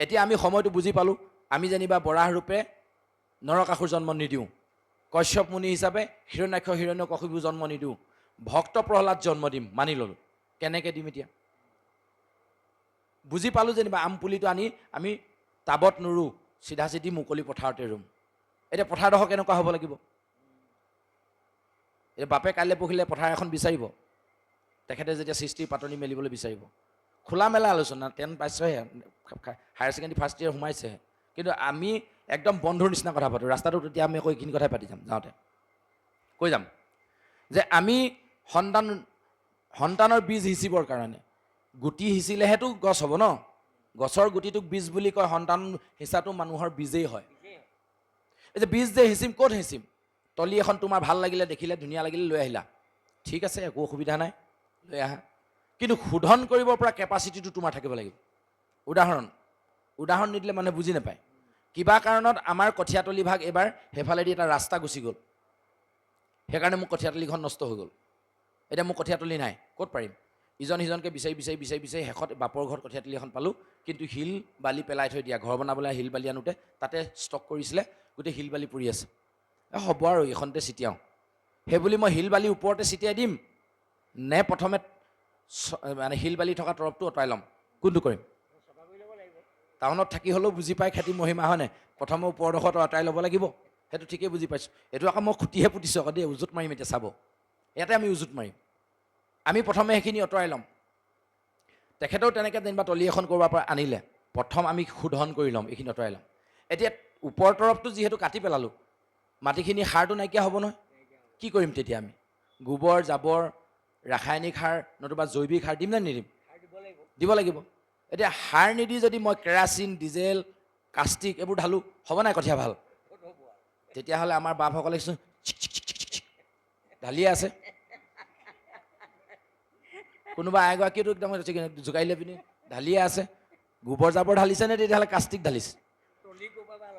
এতিয়া আমি সময়টো বুজি পালোঁ আমি যেনিবা বৰাহ ৰূপে নৰকাসুৰ জন্ম নিদিওঁ কশ্যপ মুনি হিচাপে হিৰণ্যাক্ষ হিৰণ্যকশিপু জন্ম নিদিওঁ ভক্ত প্ৰহ্লাদ জন্ম দিম মানি ল'লোঁ কেনেকৈ দিম এতিয়া বুজি পালোঁ যেনিবা আম পুলিটো আনি আমি টাবত নুৰোঁ চিধা চিধি মুকলি পথাৰতে ৰুম এতিয়া পথাৰডোখৰ কেনেকুৱা হ'ব লাগিব এতিয়া বাপে কাইলৈ পঢ়িলে পথাৰ এখন বিচাৰিব তেখেতে যেতিয়া সৃষ্টিৰ পাতনি মেলিবলৈ বিচাৰিব খোলা মেলা আলোচনা 10 পাইছেহে হায়াৰ ছেকেণ্ডেৰী ফাৰ্ষ্ট ইয়েৰ সোমাইছেহে কিন্তু আমি একদম বন্ধুৰ নিচিনা কথা পাতোঁ ৰাস্তাটোত এতিয়া আমি আকৌ এইখিনি কথাই পাতি যাম যাওঁতে কৈ যাম যে আমি সন্তানৰ বীজ সিঁচিবৰ কাৰণে গুটি সিঁচিলেহেতো গছ হ'ব ন গছৰ গুটিটোক বীজ বুলি কয় সন্তান সিঁচাটো মানুহৰ বীজেই হয় এই যে বীজ যে সিঁচিম ক'ত সিঁচিম তলি এখন তোমাৰ ভাল লাগিলে দেখিলে ধুনীয়া লাগিলে লৈ আহিলা ঠিক আছে একো অসুবিধা নাই লৈ আহা কিন্তু শোধন কৰিব পৰা কেপাচিটিটো তোমাৰ থাকিব লাগিব উদাহৰণ নিদিলে মানুহে বুজি নাপায় কিবা কাৰণত আমাৰ কঠীয়াতলি ভাগ এবাৰ সেইফালেদি এটা ৰাস্তা গুচি গ'ল সেইকাৰণে মোৰ কঠীয়াতলিখন নষ্ট হৈ গ'ল এতিয়া মোৰ কঠীয়াতলি নাই ক'ত পাৰিম ইজন সিজনকৈ বিচাৰি শেষত বাপৰ ঘৰত কঠীয়াতলি এখন পালোঁ কিন্তু শিল বালি পেলাই থৈ দিয়া ঘৰ বনাবলৈ শিল বালি আনোতে তাতে ষ্টক কৰিছিলে গোটেই শিল বালি পৰি আছে হ'ব আৰু এইখনতে ছিটিয়াওঁ সেইবুলি মই শিল বালি ওপৰতে ছিটিয়াই দিম নে প্ৰথমে মানে শিল বালি থকা তৰফটো আঁতৰাই ল'ম কোনটো কৰিম টাউনত থাকি হ'লেও বুজি পাই খেতি মহিমা হয়নে প্ৰথমে ওপৰডোখৰটো আঁতৰাই ল'ব লাগিব সেইটো ঠিকেই বুজি পাইছোঁ এইটো আকৌ মই খুটিহে পুতিছোঁ আকৌ দেই উজুত মাৰিম এতিয়া চাব ইয়াতে আমি উজুত মাৰিম আমি প্ৰথমে সেইখিনি আঁতৰাই ল'ম তেখেতেও তেনেকৈ যেনিবা তলি এখন ক'ৰবাৰ পৰা আনিলে প্ৰথম আমি শোধন কৰি ল'ম এইখিনি আঁতৰাই ল'ম এতিয়া ওপৰ তৰফটো যিহেতু কাটি পেলালোঁ মাটিখিনি সাৰটো নাইকিয়া হ'ব নহয় কি কৰিম তেতিয়া আমি গোবৰ জাবৰ ৰাসায়নিক সাৰ নতুবা জৈৱিক সাৰ দিম নে নিদিম দিব লাগিব এতিয়া সাৰ নিদি যদি মই কেৰাচিন ডিজেল কাষ্টিক এইবোৰ ঢালোঁ হ'ব নাই কঠীয়া ভাল তেতিয়াহ'লে আমাৰ বাপসকলে ঢালিয়ে আছে কোনোবা এগৰাকীটো একদম জোকাৰি লৈ পিনি ঢালিয়ে আছে গোবৰ জাবৰ ঢালিছে নে তেতিয়াহ'লে কাষ্টিক ঢালিছে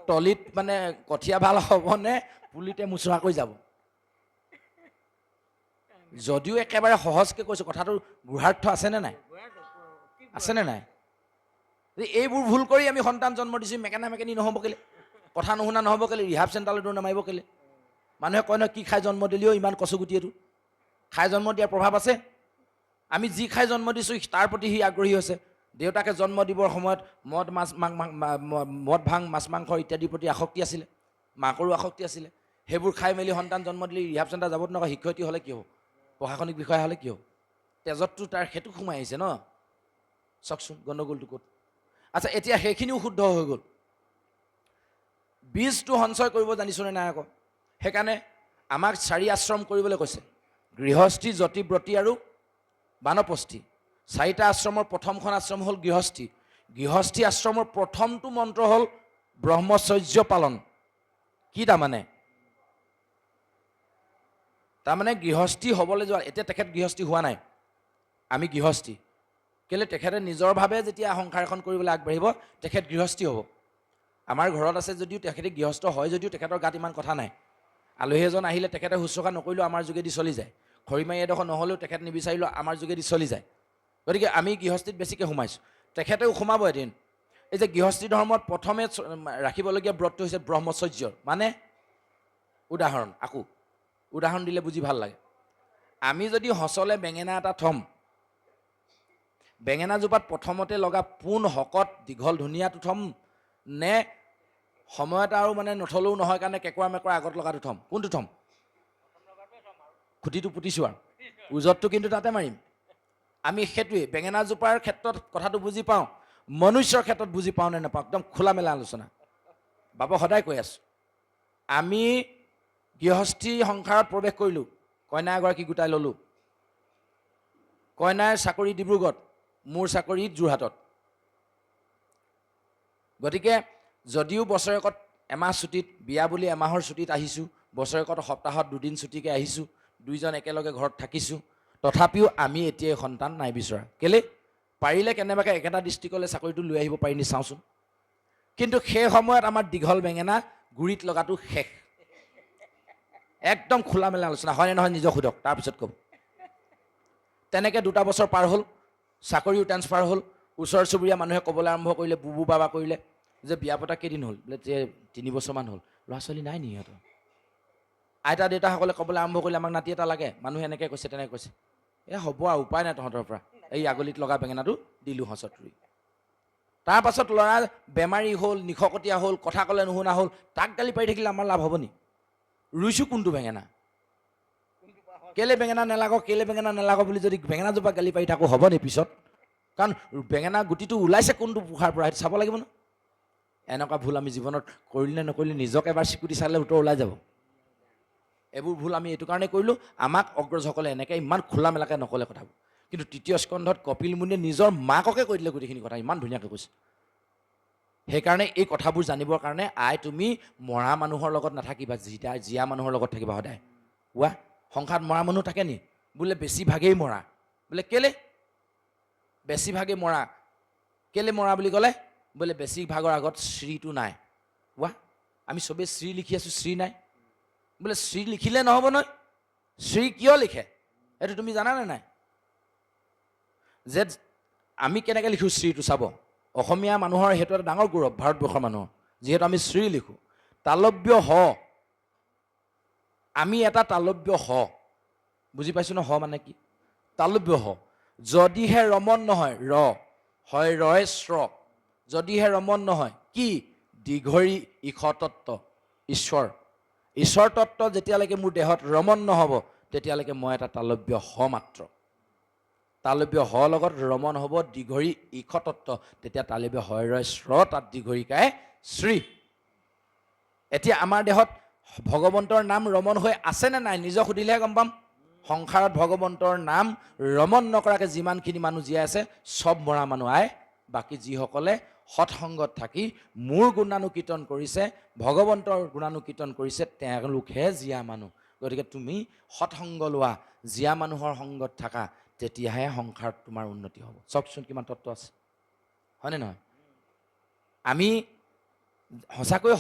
তলিত মানে কঠীয়া ভাল হ'বনে পুলিতে মোচোৰাকৈ যাব যদিও একেবাৰে সহজকৈ কৈছোঁ কথাটো গুঢ়াৰ্থ আছেনে নাই এইবোৰ ভুল কৰি আমি সন্তান জন্ম দিছোঁ মেকেনি নহ'ব কেলে কথা নুশুনা নহ'ব কেলে ৰিহাব চেণ্টাৰলৈ দৌৰ নামাৰিব কেলে মানুহে কয় নহয় কি খাই জন্ম দিলেও ইমান কচুগুটি এইটো খাই জন্ম দিয়াৰ প্ৰভাৱ আছে আমি যি খাই জন্ম দিছোঁ তাৰ প্ৰতি সি আগ্ৰহী হৈছে দেউতাকে জন্ম দিবৰ সময়ত মদ ভাং মাছ মাংস ইত্যাদিৰ প্ৰতি আসক্তি আছিলে মাকৰো আসক্তি আছিলে সেইবোৰ খাই মেলি সন্তান জন্ম দিলে ৰিহাব চেণ্টাৰ যাবত নকয় শিক্ষয়িত্ৰী হ'লে কি হ'ব প্ৰশাসনিক বিষয়া হ'লে কি হ'ব তেজতটো তাৰ সেইটো সোমাই আহিছে ন চাওকচোন গণ্ডগোলটো ক'ত আচ্ছা এতিয়া সেইখিনিও শুদ্ধ হৈ গ'ল বীজটো সঞ্চয় কৰিব জানিছোঁনে নাই আকৌ সেইকাৰণে আমাক 4 আশ্ৰম কৰিবলৈ কৈছে গৃহস্থী যতিব্ৰতী আৰু বানপ্ৰস্থী 4টা আশ্ৰমৰ প্ৰথমখন আশ্ৰম হ'ল গৃহস্থী আশ্ৰমৰ প্ৰথমটো মন্ত্ৰ হ'ল ব্ৰহ্মচৰ্য পালন কি তাৰমানে গৃহস্থী হ'বলৈ যোৱা এতিয়া তেখেত গৃহস্থী হোৱা নাই আমি গৃহস্থী কেলৈ তেখেতে নিজৰভাৱে যেতিয়া সংসাৰ এখন কৰিবলৈ আগবাঢ়িব তেখেত গৃহস্থী হ'ব আমাৰ ঘৰত আছে যদিও তেখেতে গৃহস্থ হয় যদিও তেখেতৰ গাত ইমান কথা নাই আলহী এজন আহিলে তেখেতে শুশ্ৰূষা নকৰিলেও আমাৰ যোগেদি চলি যায় খৰিমাৰি এডোখৰ নহ'লেও তেখেত নিবিচাৰিলেও আমাৰ যোগেদি চলি যায় গতিকে আমি গৃহস্থীত বেছিকৈ সোমাইছোঁ তেখেতেও সোমাব এদিন এই যে গৃহস্থী ধৰ্মত প্ৰথমে ৰাখিবলগীয়া ব্ৰতটো হৈছে ব্ৰহ্মচৰ্যৰ মানে উদাহৰণ দিলে বুজি ভাল লাগে আমি যদি সঁচলে বেঙেনা এটা থ'ম বেঙেনাজোপাত প্ৰথমতে লগা পোন শকত দীঘল ধুনীয়াটো থ'ম নে সময়ত আৰু মানে নথলেও নহয় কাৰণে কেঁকুৰা মেকুৰা আগত লগাটো থ'ম কোনটো থ'ম খুঁটিটো পুতিছোঁ আৰু ওজতটো কিন্তু তাতে মাৰিম আমি সেইটোৱে বেঙেনাজোপাৰ ক্ষেত্ৰত কথাটো বুজি পাওঁ মনুষ্যৰ ক্ষেত্ৰত বুজি পাওঁ নে নাপাওঁ একদম খোলা মেলা আলোচনা বাবা সদায় কৈ আছোঁ আমি গৃহস্থী সংসাৰত প্ৰৱেশ কৰিলোঁ কইনা এগৰাকী গোটাই ল'লোঁ কইনাৰ চাকৰি ডিব্ৰুগড়ত মোৰ চাকৰি যোৰহাটত গতিকে যদিও বছৰেকত এমাহ ছুটীত বিয়া বুলি এমাহৰ ছুটীত আহিছোঁ বছৰেকত সপ্তাহত 2 দিন ছুটীকৈ আহিছোঁ দুইজন একেলগে ঘৰত থাকিছোঁ তথাপিও আমি এতিয়াই সন্তান নাই বিচৰা কেলে পাৰিলে কেনেবাকৈ একেটা ডিষ্ট্ৰিক্টলৈ চাকৰিটো লৈ আহিব পাৰিনি চাওঁচোন কিন্তু সেই সময়ত আমাৰ দীঘল বেঙেনা গুৰিত লগাটো শেষ একদম খোলা মেলা আলোচনা হয়নে নহয় নিজক সোধক তাৰপিছত ক'ব তেনেকৈ 2টা বছৰ পাৰ হ'ল চাকৰিও ট্ৰেন্সফাৰ হ'ল ওচৰ চুবুৰীয়া মানুহে ক'বলৈ আৰম্ভ কৰিলে, বুবু বাবা কৰিলে যে বিয়া পতা কেইদিন হ'ল? বোলে যে 3 বছৰমান হ'ল। ল'ৰা ছোৱালী নাই নি সিহঁতৰ? আইতা দেউতাসকলে ক'বলৈ আৰম্ভ কৰিলে, আমাক নাতি এটা লাগে। মানুহে এনেকৈ কৈছে, তেনেকৈ কৈছে। হ'ব আৰু উপায় নাই তহঁতৰ পৰা। এই আগলিত লগা বেঙেনাটো দিলোঁ হচত ৰুই। তাৰপাছত ল'ৰা বেমাৰী হ'ল, নিশকতীয়া হ'ল, কথা ক'লে নুশুনা হ'ল। তাক গালি পাৰি থাকিলে আমাৰ লাভ হ'ব নি? ৰুইছোঁ কোনটো বেঙেনা? কেলে বেঙেনা নেলাগক বুলি যদি বেঙেনাজোপা গালি পাৰি থাকোঁ, হ'ব নি পিছত? কাৰণ বেঙেনা গুটিটো ওলাইছে কোনটো পোখাৰ পৰা, সেইটো চাব লাগিব ন। এনেকুৱা ভুল আমি জীৱনত কৰিলে নকৰিলে নিজক এবাৰ চিকুটি চালে উত্তৰ ওলাই যাব। এইবোৰ ভুল আমি এইটো কাৰণে কৰিলোঁ, আমাক অগ্ৰজসকলে এনেকৈ ইমান খোলা মেলাকৈ নক'লে কথাবোৰ। কিন্তু 3য় স্কন্ধত কপিল মুনিয়ে নিজৰ মাককে কৈ দিলে গোটেইখিনি কথা, ইমান ধুনীয়াকৈ কৈছে। সেইকাৰণে এই কথাবোৰ জানিবৰ কাৰণে তুমি মৰা মানুহৰ লগত নাথাকিবা, জীয়া মানুহৰ লগত থাকিবা সদায়। সংসাৰত মৰা মানুহ থাকে নি? বোলে বেছিভাগেই মৰা। বোলে কেলে বেছিভাগেই মৰা? কেলে মৰা বুলি ক'লে? বোলে বেছিভাগৰ আগত শ্ৰীটো নাই। আমি চবেই শ্ৰী লিখি আছোঁ, শ্ৰী নাই। বোলে শ্ৰী লিখিলে নহ'ব নহয়। শ্ৰী কিয় লিখে এইটো তুমি জানানে নাই? যে আমি কেনেকৈ লিখোঁ শ্ৰীটো চাব। অসমীয়া মানুহৰ সেইটো এটা ডাঙৰ গৌৰৱ, ভাৰতবৰ্ষৰ মানুহৰ, যিহেতু আমি শ্ৰী লিখোঁ। তালব্য হ, আমি এটা তালব্য হ, বুজি পাইছোঁ ন? হ মানে কি? তালব্য হ। যদিহে ৰমন নহয়, হয় ৰয় শ্ৰ। যদিহে ৰমন নহয়, কি? দীঘৰী ঈশতত্ব, ঈশ্বৰ। ঈশ্বৰ তত্ত্ব যেতিয়ালৈকে মোৰ দেহত ৰমন নহ'ব, তেতিয়ালৈকে মই এটা তালব্য হ মাত্ৰ। তালব্য হ লগত ৰমন হ'ব দীঘৰী ঈশতত্ব, তেতিয়া তালব্য হয় ৰয় শ্ৰ, তাত দীঘৰীকাই শ্ৰী। এতিয়া আমাৰ দেহত ভগৱন্তৰ নাম ৰমন হৈ আছেনে নাই নিজক সুধিলেহে গম পাম। সংসাৰত ভগৱন্তৰ নাম ৰমন নকৰাকৈ যিমানখিনি মানুহ জীয়াই আছে চব মৰা মানুহ। বাকী যিসকলে সৎসংগত থাকি মোৰ গুণানুকীৰ্তন কৰিছে, ভগৱন্তৰ গুণানুকীৰ্তন কৰিছে, তেওঁলোকহে জীয়া মানুহ। গতিকে তুমি সৎসংগ লোৱা, জীয়া মানুহৰ সংগত থাকা, তেতিয়াহে সংসাৰত তোমাৰ উন্নতি হ'ব। চাওকচোন কিমান তত্ত্ব আছে, হয়নে নহয়? আমি সঁচাকৈ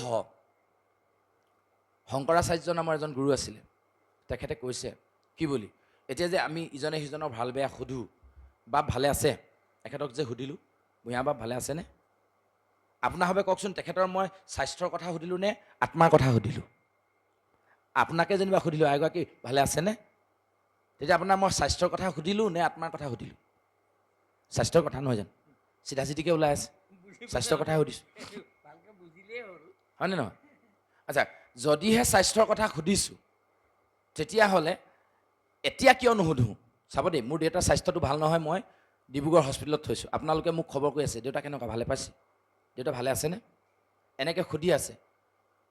শংকৰাচাৰ্য নামৰ এজন গুৰু আছিলে, তেখেতে কৈছে কি বুলি, এতিয়া যে আমি ইজনে সিজনৰ ভাল বেয়া সুধোঁ, বাপ ভালে আছে? এখেতক যে সুধিলোঁ, ভূঞা বাপ ভালে আছেনে? আপোনাৰ ভাৱে কওকচোন, তেখেতৰ মই স্বাস্থ্যৰ কথা সুধিলোঁ নে আত্মাৰ কথা সুধিলোঁ? আপোনাকে যেনিবা সুধিলোঁ, এগৰাকী ভালে আছেনে? তেতিয়া আপোনাৰ মই স্বাস্থ্যৰ কথা সুধিলোঁ নে আত্মাৰ কথা সুধিলোঁ? স্বাস্থ্যৰ কথা নহয় জানো? চিধা চিধিকে ওলাই আছে, স্বাস্থ্যৰ কথাই সুধিছোঁ, হয়নে নহয়? আচ্ছা, যদিহে স্বাস্থ্যৰ কথা সুধিছোঁ, তেতিয়াহ'লে এতিয়া কিয় নুসুধোঁ? চাব দেই, মোৰ দেউতাৰ স্বাস্থ্যটো ভাল নহয়, মই ডিব্ৰুগড় হস্পিটেলত থৈছোঁ। আপোনালোকে মোক খবৰ কৰি আছে, দেউতা কেনেকুৱা, ভালে পাইছে? দেউতা ভালে আছেনে? এনেকৈ সুধি আছে।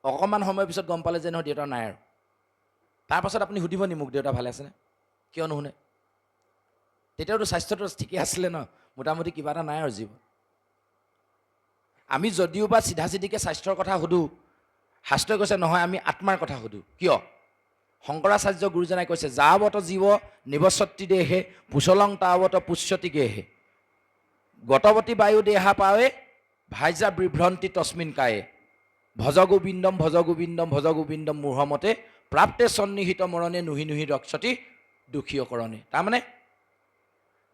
অকণমান সময়ৰ পিছত গম পালে যে নহয় দেউতা নাই আৰু। তাৰপাছত আপুনি সুধিব নি মোক দেউতা ভালে আছেনে? কিয় নুশুনে? তেতিয়াওতো স্বাস্থ্যটো ঠিকে আছিলে ন, মোটামুটি কিবা এটা নাই আৰু জীৱ। আমি যদিও বা চিধা চিধিকে স্বাস্থ্যৰ কথা সুধোঁ, শাস্ত্ৰই কৈছে নহয় আমি আত্মাৰ কথা সুধোঁ। কিয়? শংকৰাচাৰ্য গুৰুজনাই কৈছে, যাৱত জীৱ নিৱসতি দেহে পুচলং তাৱত পুষ্যতি গেহে, গতৱতী বায়ু দেহা পাৱে ভাইজা বিভ্ৰন্তি তস্মিন কায়ে, ভজ গোবিন্দম ভজ গোবিন্দম ভজ গোবিন্দম মুহমতে প্ৰাপ্তে সন্নিহিত মৰণে নুহি নুহি ৰক্ষতি দুখীয় কৰণে। তাৰমানে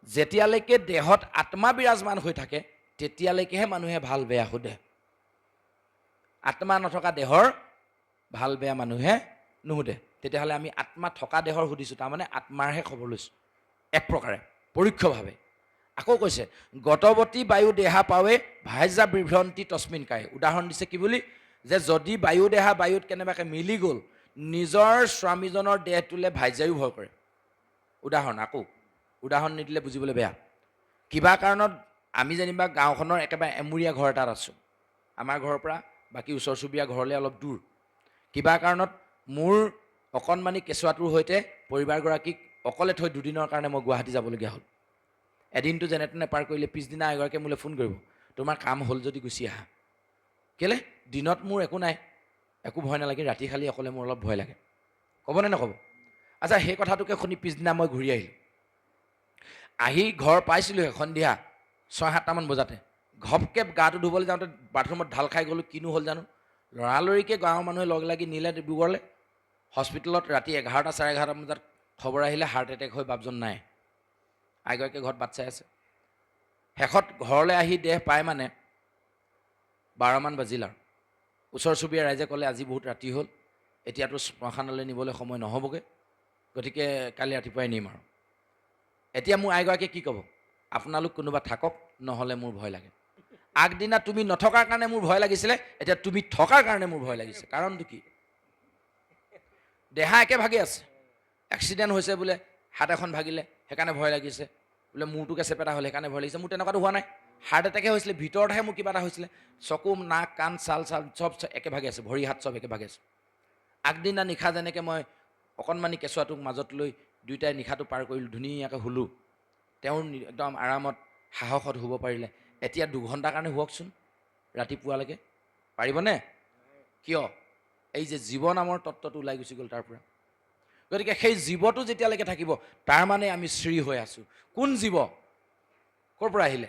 যেতিয়ালৈকে দেহত আত্মা বিৰাজমান হৈ থাকে, তেতিয়ালৈকেহে মানুহে ভাল বেয়া সোধে। আত্মা নথকা দেহৰ ভাল বেয়া মানুহে নুসুধে। তেতিয়াহ'লে আমি আত্মা থকা দেহৰ সুধিছোঁ, তাৰমানে আত্মাৰহে খবৰ লৈছোঁ এক প্ৰকাৰে, পৰোক্ষভাৱে। আকৌ কৈছে, গতৱতী বায়ু দেহা পাৱে ভাইজা বিভ্ৰন্তি তস্মিন কায়ে। উদাহৰণ দিছে কি বুলি, যে যদি বায়ু দেহা বায়ুত কেনেবাকৈ মিলি গ'ল, নিজৰ স্বামীজনৰ দেহটোলৈ ভাইজায়ো ভয় কৰে। উদাহৰণ নিদিলে বুজিবলৈ বেয়া। কিবা কাৰণত আমি যেনিবা গাঁওখনৰ একেবাৰে এমূৰীয়া ঘৰ এটাত আছোঁ, আমাৰ ঘৰৰ পৰা বাকী ওচৰ চুবুৰীয়া ঘৰলৈ অলপ দূৰ। কিবা কাৰণত মোৰ অকণমানি কেঁচুৱাটোৰ সৈতে পৰিবাৰগৰাকীক অকলে থৈ দুদিনৰ কাৰণে মই গুৱাহাটী যাবলগীয়া হ'ল। এদিনটো যেনে তেনে পাৰ কৰিলে, পিছদিনা এগৰাকীয়ে মোলৈ ফোন কৰিব, তোমাৰ কাম হ'ল যদি গুচি আহা। কেলে? দিনত মোৰ একো নাই, একো ভয় নালাগে, ৰাতি খালি অকলে মোৰ অলপ ভয় লাগে। ক'বনে নক'ব? আচ্ছা, সেই কথাটোকে শুনি পিছদিনা মই ঘূৰি আহিলোঁ। আহি ঘৰ পাইছিলোঁহে সন্ধিয়া 6-7টামান বজাতে। ঘপকৈ গাটো ধুবলৈ যাওঁতে বাথৰুমত ঢাল খাই গ'লোঁ, কিনো হ'ল জানো। লৰালৰিকৈ গাঁৱৰ মানুহে লগ লাগি নিলে ডিব্ৰুগড়লৈ। হস্পিটেলত ৰাতি 11টা-11:30 বজাত খবৰ আহিলে হাৰ্ট এটেক হৈ বাপজন নাই। আইগৰাকীয়ে ঘৰত বাট চাই আছে। শেষত ঘৰলৈ আহি দেহ পাই মানে 12মান বাজিল আৰু ওচৰ চুবুৰীয়া ৰাইজে ক'লে আজি বহুত ৰাতি হ'ল, এতিয়াতো শ্মশানলৈ নিবলৈ সময় নহ'বগৈ, গতিকে কালি ৰাতিপুৱাই নিম আৰু। এতিয়া মোৰ আইগৰাকীয়ে কি ক'ব, আপোনালোক কোনোবা থাকক, নহ'লে মোৰ ভয় লাগে। আগদিনা তুমি নথকাৰ কাৰণে মোৰ ভয় লাগিছিলে, এতিয়া তুমি থকাৰ কাৰণে মোৰ ভয় লাগিছে। কাৰণটো কি? দেহা একে ভাগে আছে, এক্সিডেণ্ট হৈছে বোলে, হাত এখন ভাগিলে সেইকাৰণে ভয় লাগিছে, বোলে মূৰটোকে চেপেটা হ'ল সেইকাৰণে ভয় লাগিছে। মোৰ তেনেকুৱাটো হোৱা নাই, হাৰ্ট এটেকে হৈছিলে, ভিতৰতহে মোৰ কিবা এটা হৈছিলে, চকু নাক কাণ ছাল চব একে ভাগে আছে, ভৰি হাত চব একে ভাগে আছে। আগদিনা নিশা যেনেকৈ মই অকণমানি কেঁচুৱাটোক মাজত লৈ দুয়োটাই নিশাটো পাৰ কৰিলোঁ, ধুনীয়াকৈ শুলোঁ, তেওঁৰ একদম আৰামত সাহসত শুব পাৰিলে। এতিয়া 2 ঘণ্টাৰ কাৰণে শুৱকচোন ৰাতিপুৱালৈকে, পাৰিবনে? কিয়? এই যে জীৱ নামৰ তত্ত্বটো ওলাই গুচি গ'ল তাৰ পৰা। গতিকে সেই জীৱটো যেতিয়ালৈকে থাকিব, তাৰ মানে আমি শ্ৰী হৈ আছোঁ। কোন জীৱ? ক'ৰ পৰা আহিলে?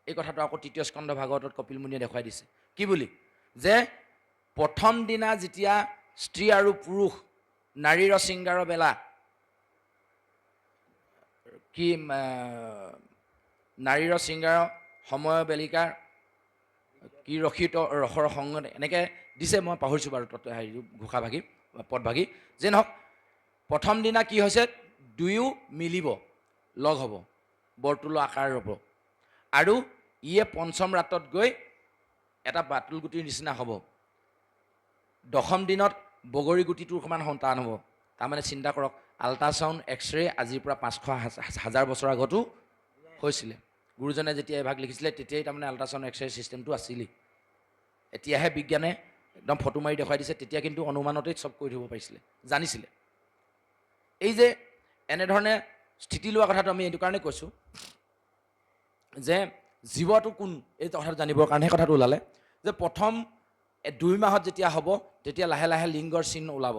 এই কথাটো আকৌ 3য় স্কন্ধ ভাগৱতত কপিল মুনিয়ে দেখুৱাই দিছে। কি বুলি? যে প্ৰথম দিনা যেতিয়া স্ত্ৰী আৰু পুৰুষ নাৰীৰ শৃংগাৰৰ বেলা, কি নাৰীৰ শৃংগাৰৰ সময় বেলিকাৰ কি ৰসিত ৰসৰ সংগত, এনেকৈ দিছে, মই পাহৰিছোঁ বাৰু হেৰি ঘোষাভাগী পদভাগী। যে নহওক, প্ৰথম দিনা কি হৈছে, দুয়ো মিলিব, লগ হ'ব, বৰতোলৰ আকাৰ হ'ব, আৰু ইয়ে পঞ্চম ৰাতত গৈ এটা বাতুল গুটিৰ নিচিনা হ'ব। 10ম দিনত বগৰী গুটিটোৰ সমান সন্তান হ'ব। তাৰমানে চিন্তা কৰক, আল্ট্ৰাচাউণ্ড এক্সৰে আজিৰ পৰা 500,000 বছৰ আগতো হৈছিলে। গুৰুজনে যেতিয়া এভাগ লিখিছিলে তেতিয়াই তাৰমানে আল্ট্ৰাচাউণ্ড এক্সৰে ছিষ্টেমটো আছিলেই। এতিয়াহে বিজ্ঞানে একদম ফটো মাৰি দেখুৱাই দিছে, তেতিয়া কিন্তু অনুমানতেই চব কৰি থ'ব পাৰিছিলে, জানিছিলে। এই যে এনেধৰণে স্থিতি লোৱা কথাটো আমি এইটো কাৰণে কৈছোঁ যে জীৱটো কোন, এই কথাটো জানিবৰ কাৰণেহে কথাটো ওলালে। যে প্ৰথম 2 মাহত যেতিয়া হ'ব, তেতিয়া লাহে লাহে লিংগৰ চিন ওলাব,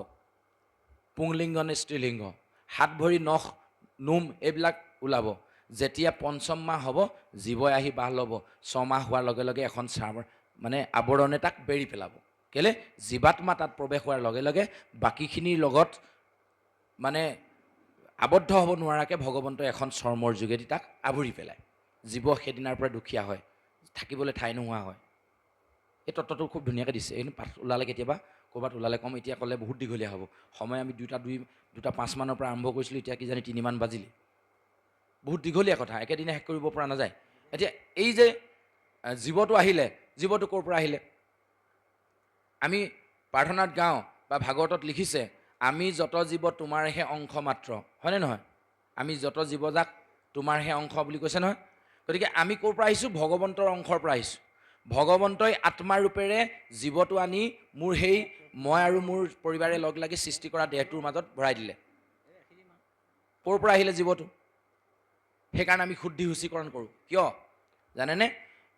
পুংলিংগ নে স্ত্ৰীলিংগ, হাত ভৰি নখ নোম এইবিলাক ওলাব। যেতিয়া 5ম মাহ হ'ব, জীৱই আহি বাহ ল'ব, 6 মাহ হোৱাৰ লগে লগে এখন মানে আৱৰণে তাক বেৰি পেলাব। কেলে? জীৱাত্মা তাত প্ৰৱেশ হোৱাৰ লগে লগে বাকীখিনিৰ লগত মানে আবদ্ধ হ'ব নোৱাৰাকৈ ভগৱন্তই এখন চৰ্মৰ যোগেদি তাক আৱৰি পেলায়। জীৱ সেইদিনাৰ পৰা দুখীয়া হয়, থাকিবলৈ ঠাই নোহোৱা হয়। এই তত্ত্বটো খুব ধুনীয়াকৈ দিছে। এই পাঠ ওলালে কেতিয়াবা ক'ৰবাত ওলালে ক'ম, এতিয়া ক'লে বহুত দীঘলীয়া হ'ব। সময় আমি 2:05 মানৰ পৰা আৰম্ভ কৰিছিলোঁ, এতিয়া কিজানি 3 মান বাজিলে। বহুত দীঘলীয়া কথা, একেদিনে শেষ কৰিব পৰা নাযায়। এতিয়া এই যে জীৱটো আহিলে, জীৱটো ক'ৰ পৰা আহিলে? আমি প্ৰাৰ্থনাত গাওঁ বা ভাগৱতত লিখিছে, আমি যত জীৱ তোমাৰহে অংশ মাত্ৰ, হয়নে নহয়? আমি যত জীৱজাক তোমাৰহে অংশ বুলি কৈছে নহয়। গতিকে আমি ক'ৰ পৰা আহিছোঁ? ভগৱন্তৰ অংশৰ পৰা আহিছোঁ। ভগৱন্তই আত্মাৰূপেৰে জীৱটো আনি মোৰ সেই মই আৰু মোৰ পৰিবাৰে লগ লাগি সৃষ্টি কৰা দেহটোৰ মাজত ভৰাই দিলে। ক'ৰ পৰা আহিলে জীৱটো? সেইকাৰণে আমি শুদ্ধি শুচিকৰণ কৰোঁ। কিয় জানেনে?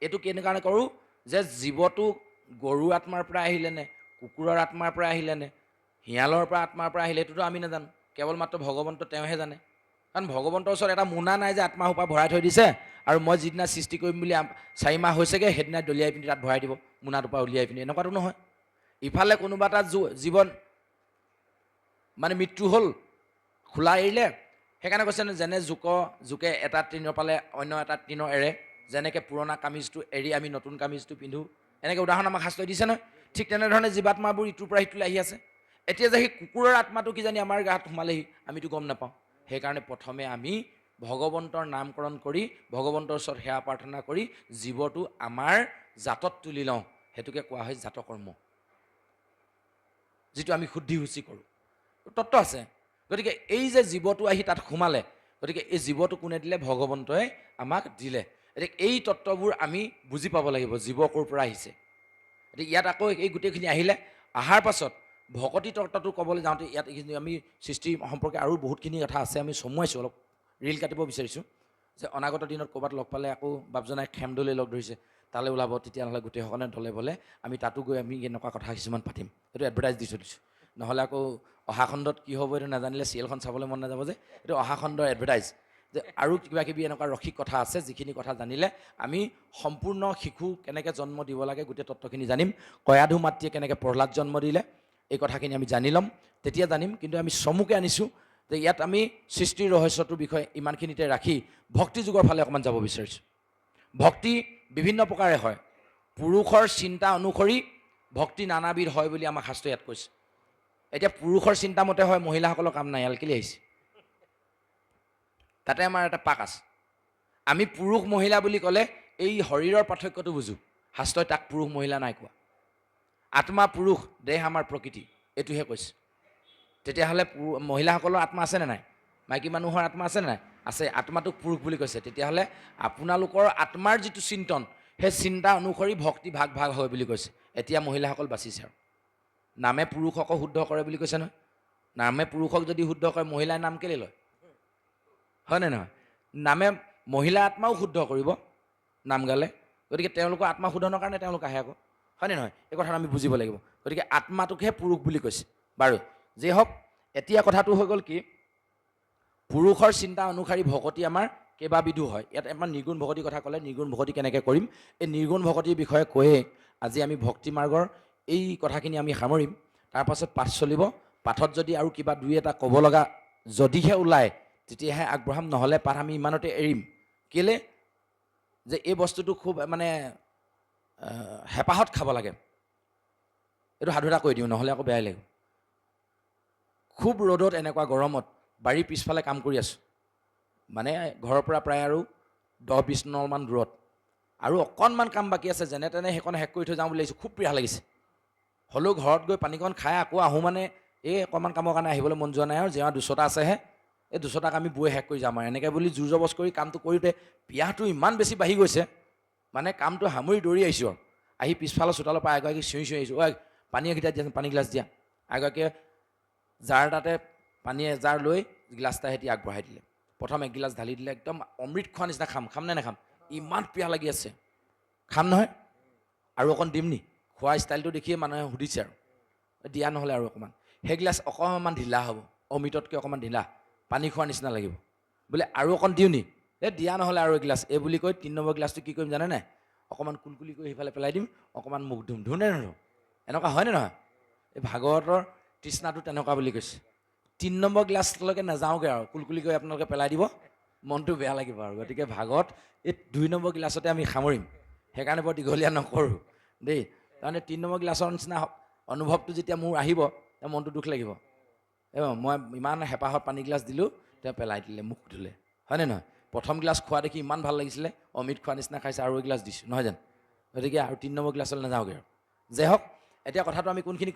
এইটো কেনেকাৰণে কৰোঁ? যে জীৱটো গৰুৰ আত্মাৰ পৰা আহিলেনে, কুকুৰৰ আত্মাৰ পৰা আহিলেনে, শিয়ালৰ পৰা আত্মাৰ পৰা আহিলে, এইটোতো আমি নাজানো। কেৱল মাত্ৰ ভগৱন্ত তেওঁহে জানে। কাৰণ ভগৱন্তৰ ওচৰত এটা মোনা নাই যে আত্মা সোপা ভৰাই থৈ দিছে আৰু মই যিদিনা সৃষ্টি কৰিম বুলি 4 মাহ হৈছেগৈ সেইদিনা দলিয়াই পিনি তাত ভৰাই দিব, মোনাটোৰ পৰা উলিয়াই পিনি, এনেকুৱাটো নহয়। ইফালে কোনোবা এটা জীৱন মানে মৃত্যু হ'ল, খোলা এৰিলে, সেইকাৰণে কৈছে যেনে জোকে এটা তৃণ পালে অন্য এটা তৃণ এৰে, যেনেকৈ পুৰণা কামিজটো এৰি আমি নতুন কামিজটো পিন্ধোঁ, এনেকৈ উদাহৰণ আমাক শাস্ত্ৰই দিছে নহয়। ঠিক তেনেধৰণে জীৱাত্মাবোৰ ইটোৰ পৰা সিটোলৈ আহি আছে। এতিয়া যে সেই কুকুৰৰ আত্মাটো কিজানি আমাৰ গাত সোমালেহি, আমিতো গম নাপাওঁ। সেইকাৰণে প্ৰথমে আমি ভগৱন্তৰ নামকৰণ কৰি ভগৱন্তৰ ওচৰত সেৱা প্ৰাৰ্থনা কৰি জীৱটো আমাৰ জাতত তুলি লওঁ। সেইটোকে কোৱা হয় জাতকৰ্ম, যিটো আমি শুদ্ধি শুচি কৰোঁ। তত্ত্ব আছে। গতিকে এই যে জীৱটো আহি তাত সোমালে, গতিকে এই জীৱটো কোনে দিলে? ভগৱন্তই আমাক দিলে। গতিকে এই তত্ত্ববোৰ আমি বুজি পাব লাগিব, জীৱ ক'ৰ পৰা আহিছে। গতিকে ইয়াত আকৌ এই গোটেইখিনি আহিলে, অহাৰ পাছত ভকতি তত্ত্বটো ক'বলৈ যাওঁতে ইয়াত এইখিনি আমি সৃষ্টি সম্পৰ্কে আৰু বহুতখিনি কথা আছে, আমি চমুৱাইছোঁ, অলপ ৰিল কাটিব বিচাৰিছোঁ। যে অনাগত দিনত ক'ৰবাত লগ পালে আকৌ বাপজনাই খেমদলৈ লগ ধৰিছে, তালৈ ওলাব, তেতিয়াহ'লে গোটেইসকলে দলে বলে আমি তাতো গৈ আমি এনেকুৱা কথা কিছুমান পাতিম। এইটো এডভাৰটাইজ দি থৈ দিছোঁ। নহ'লে আকৌ অহা খণ্ডত কি হ'ব এইটো নাজানিলে চিৰিয়েলখন চাবলৈ মন নাযাব যে, এইটো অহা খণ্ডৰ এডভাৰটাইজ। যে আৰু কিবা কিবি এনেকুৱা ৰসিক কথা আছে, যিখিনি কথা জানিলে আমি সম্পূৰ্ণ শিশু কেনেকৈ জন্ম দিব লাগে গোটেই তত্ত্বখিনি জানিম। কয়াধু মাতৃয়ে কেনেকৈ প্ৰহ্লাদ জন্ম দিলে, এই কথাখিনি আমি জানি ল'ম, তেতিয়া জানিম। কিন্তু আমি চমুকৈ আনিছোঁ যে ইয়াত আমি সৃষ্টিৰ ৰহস্যটোৰ বিষয়ে ইমানখিনিতে ৰাখি ভক্তি যুগৰ ফালে অকণমান যাব বিচাৰিছোঁ। ভক্তি বিভিন্ন প্ৰকাৰে হয়। পুৰুষৰ চিন্তা অনুসৰি ভক্তি নানাবিধ হয় বুলি আমাক শাস্ত্ৰই ইয়াত কৈছে। এতিয়া পুৰুষৰ চিন্তা মতে হয়, মহিলাসকলৰ কাম নাই, ইয়াল কেলে আহিছে? তাতে আমাৰ এটা পাক আছে। আমি পুৰুষ মহিলা বুলি ক'লে এই শৰীৰৰ পাৰ্থক্যটো বুজোঁ। শাস্ত্ৰই তাক পুৰুষ মহিলা নাই কোৱা। আত্মা পুৰুষ, দেহ আমাৰ প্ৰকৃতি, এইটোহে কৈছে। তেতিয়াহ'লে মহিলাসকলৰ আত্মা আছেনে নাই? মাইকী মানুহৰ আত্মা আছেনে নাই? আছে। আত্মাটোক পুৰুষ বুলি কৈছে। তেতিয়াহ'লে আপোনালোকৰ আত্মাৰ যিটো চিন্তন, সেই চিন্তা অনুসৰি ভক্তি ভাগ ভাগ হয় বুলি কৈছে। এতিয়া মহিলাসকল বাচিছে আৰু। নামে পুৰুষকো শুদ্ধ কৰে বুলি কৈছে নহয়। নামে পুৰুষক যদি শুদ্ধ কৰে, মহিলাই নাম কেলৈ লয়? হয়নে নহয়? নামে মহিলা আত্মাও শুদ্ধ কৰিব নাম গালে। গতিকে তেওঁলোকৰ আত্মা শুদ্ধনৰ কাৰণে তেওঁলোক আহে আকৌ, হয়নে নহয়? এই কথাটো আমি বুজিব লাগিব। গতিকে আত্মাটোকহে পুৰুষ বুলি কৈছে। বাৰু যি হওক, এতিয়া কথাটো হৈ গ'ল কি, পুৰুষৰ চিন্তা অনুসৰি ভকতি আমাৰ কেইবাবিধো হয়। ইয়াত আমাৰ নিৰ্গুণ ভকতিৰ কথা ক'লে, নিৰ্গুণ ভকতি কেনেকৈ কৰিম, এই নিৰ্গুণ ভকতিৰ বিষয়ে কৈয়ে আজি আমি ভক্তি মাৰ্গৰ এই কথাখিনি আমি সামৰিম। তাৰপাছত পাঠ চলিব। পাঠত যদি আৰু কিবা দুই এটা ক'ব লগা যদিহে ওলায়, তেতিয়াহে আগবঢ়াম, নহ'লে পাঠ আমি ইমানতে এৰিম। কেলে যে এই বস্তুটো খুব মানে হেঁপাহত খাব লাগে। এইটো সাধুতা কৈ দিওঁ, নহ'লে আকৌ বেয়াই লাগিব। খুব ৰ'দত, এনেকুৱা গৰমত বাৰীৰ পিছফালে কাম কৰি আছোঁ, মানে ঘৰৰ পৰা প্ৰায় আৰু 10-20 নলমান দূৰত, আৰু অকণমান কাম বাকী আছে, যেনে তেনে সেইকণ শেষ কৰি থৈ যাওঁ বুলি ভাবিছোঁ। খুব পিয়াহ লাগিছে। হ'লেও ঘৰত গৈ পানীকণ খাই আকৌ আহোঁ, মানে এই অকণমান কামৰ কাৰণে আহিবলৈ মন যোৱা নাই আৰু, জেওৰা 200টা আছেহে, এই 200টাক আমি বৈ শেষ কৰি যাম আৰু। এনেকৈ বুলি জোৰ জবজ কৰি কামটো কৰোঁতে পিয়াহটো ইমান বেছি বাঢ়ি গৈছে, মানে কামটো সামৰি দৌৰি আহিছোঁ আৰু। আহি পিছফালৰ চোতালৰ পৰা এগৰাকী চিঞৰি আহিছোঁ, ঐ পানী এগিটা দিয়া, পানী গিলাচ দিয়া। এগৰাকীয়ে জাৰ তাতে পানী এজাৰ লৈ গিলাচ এটা সেতি আগবঢ়াই দিলে। প্ৰথম এক গিলাচ ঢালি দিলে, একদম অমৃত খোৱা নিচিনা। খাম নে নাখাম? ইমান পিয়াহ লাগি আছে। খাম নহয়? আৰু অকণ দিম নি? খোৱা ষ্টাইলটো দেখিয়ে মানুহে সুধিছে আৰু, দিয়া নহ'লে আৰু অকণমান। সেই গিলাচ অকণমান ঢিলা হ'ব, অমৃততকৈ অকণমান ঢিলা, পানী খোৱাৰ নিচিনা লাগিব। বোলে আৰু অকণ দিওঁ নি? দিয়া নহ'লে আৰু এগিলাচ। এই বুলি কৈ 3 নম্বৰ গিলাচটো কি কৰিম জানে নাই? অকণমান কুলকুলি কৰি সিফালে পেলাই দিম, অকণমান মুখ ধুম। ধুনে নধুম? এনেকুৱা হয়নে নহয়? এই ভাগৱতৰ তৃষ্ণাটো তেনেকুৱা বুলি কৈছে। 3 নম্বৰ গিলাচলৈকে নাযাওঁগৈ আৰু, কুলকুলি কৰি আপোনালোকে পেলাই দিব, মনটো বেয়া লাগিব আৰু। গতিকে ভাগৱত এই 2 নম্বৰ গিলাচতে আমি সামৰিম। সেইকাৰণে বৰ দীঘলীয়া নকৰোঁ দেই। তাৰমানে 3 নম্বৰ গিলাচৰ নিচিনা অনুভৱটো যেতিয়া মোৰ আহিব, মনটো দুখ লাগিব। মই ইমান হেঁপাহত পানী গিলাচ দিলোঁ, তেওঁ পেলাই দিলে, মুখ ধুলে, হয়নে নহয়? প্ৰথম গিলাচ খোৱা দেখি ইমান ভাল লাগিছিলে, অমৃত খোৱা নিচিনা খাইছে, আৰু এগিলাচ দিছোঁ, নহয় জানো? গতিকে আৰু 3 নম্বৰ গিলাচলৈ নাযাওঁগৈ আৰু। যে হওক, এতিয়া কথাটো আমি কোনখিনি